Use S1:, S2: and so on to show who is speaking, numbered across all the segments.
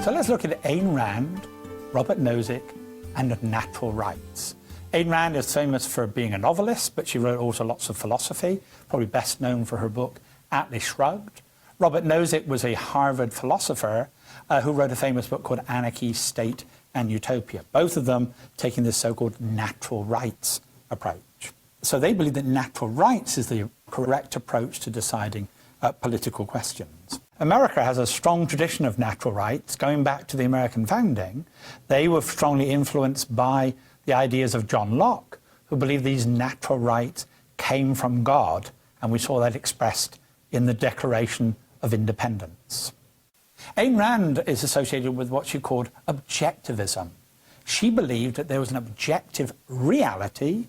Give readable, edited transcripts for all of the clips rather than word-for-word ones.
S1: So let's look at Ayn Rand, Robert Nozick, and natural rights. Ayn Rand is famous for being a novelist, but she wrote also lots of philosophy, probably best known for her book Atlas Shrugged. Robert Nozick was a Harvard philosopher who wrote a famous book called Anarchy, State and Utopia, both of them taking this so-called natural rights approach. So they believe that natural rights is the correct approach to deciding political questions. America has a strong tradition of natural rights. Going back to the American founding, they were strongly influenced by the ideas of John Locke, who believed these natural rights came from God, and we saw that expressed in the Declaration of Independence. Ayn Rand is associated with what she called objectivism. She believed that there was an objective reality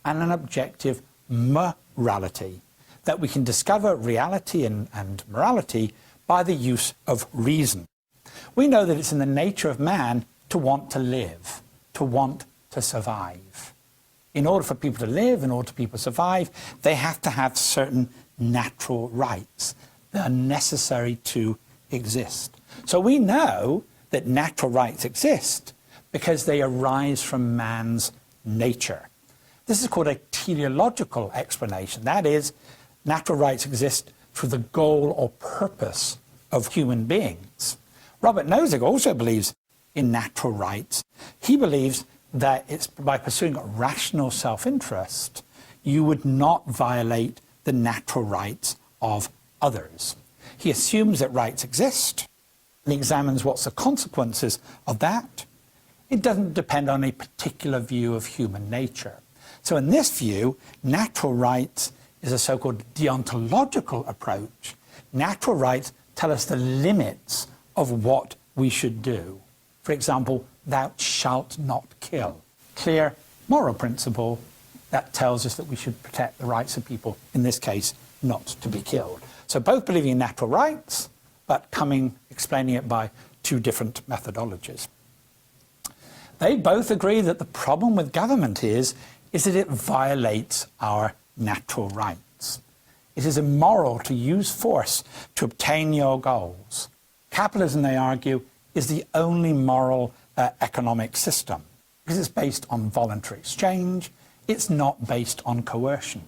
S1: and an objective morality, that we can discover reality and morality by the use of reason. We know that it's in the nature of man to want to live, to want to survive. In order for people to live, in order for people to survive, they have to have certain natural rights that are necessary to exist. So we know that natural rights exist because they arise from man's nature. This is called a teleological explanation. That is, natural rights exist for the goal or purpose of human beings. Robert Nozick also believes in natural rights. He believes that it's by pursuing a rational self-interest, you would not violate the natural rights of others. He assumes that rights exist and examines what's the consequences of that. It doesn't depend on a particular view of human nature. So in this view, natural rights is a so-called deontological approach. Natural rights tell us the limits of what we should do. For example, thou shalt not kill. Clear moral principle that tells us that we should protect the rights of people, in this case, not to be killed. So both believing in natural rights, but explaining it by two different methodologies. They both agree that the problem with government is that it violates our natural rights. It is immoral to use force to obtain your goals. Capitalism, they argue, is the only moral economic system because it's based on voluntary exchange. It's not based on coercion.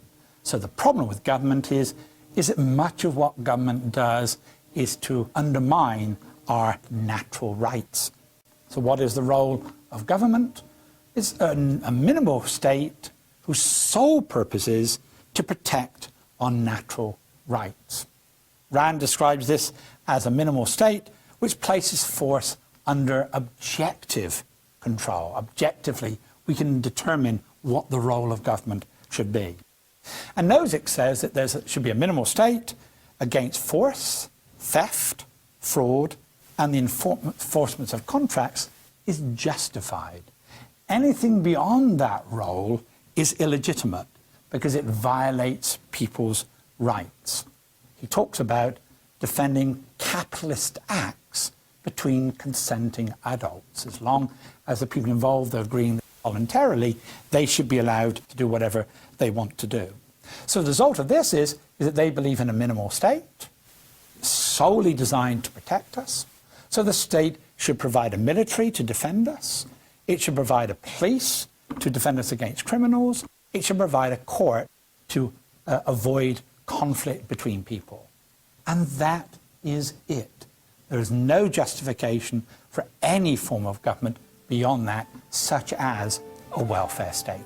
S1: So the problem with government is that much of what government does is to undermine our natural rights. So what is the role of government? It's a minimal state whose sole purpose is to protect our natural rights. Rand describes this as a minimal state which places force under objective control. Objectively, we can determine what the role of government should be. And Nozick says that there should be a minimal state against force, theft, fraud, and the enforcement of contracts is justified. Anything beyond that role is illegitimate because it violates people's rights. He talks about defending capitalist acts between consenting adults. As long as the people involved are agreeing voluntarily, they should be allowed to do whatever they want to do. So the result of this is that they believe in a minimal state, solely designed to protect us. So the state should provide a military to defend us. It should provide a police to defend us against criminals. It should provide a court to avoid conflict between people. And that is it. There is no justification for any form of government beyond that, such as a welfare state.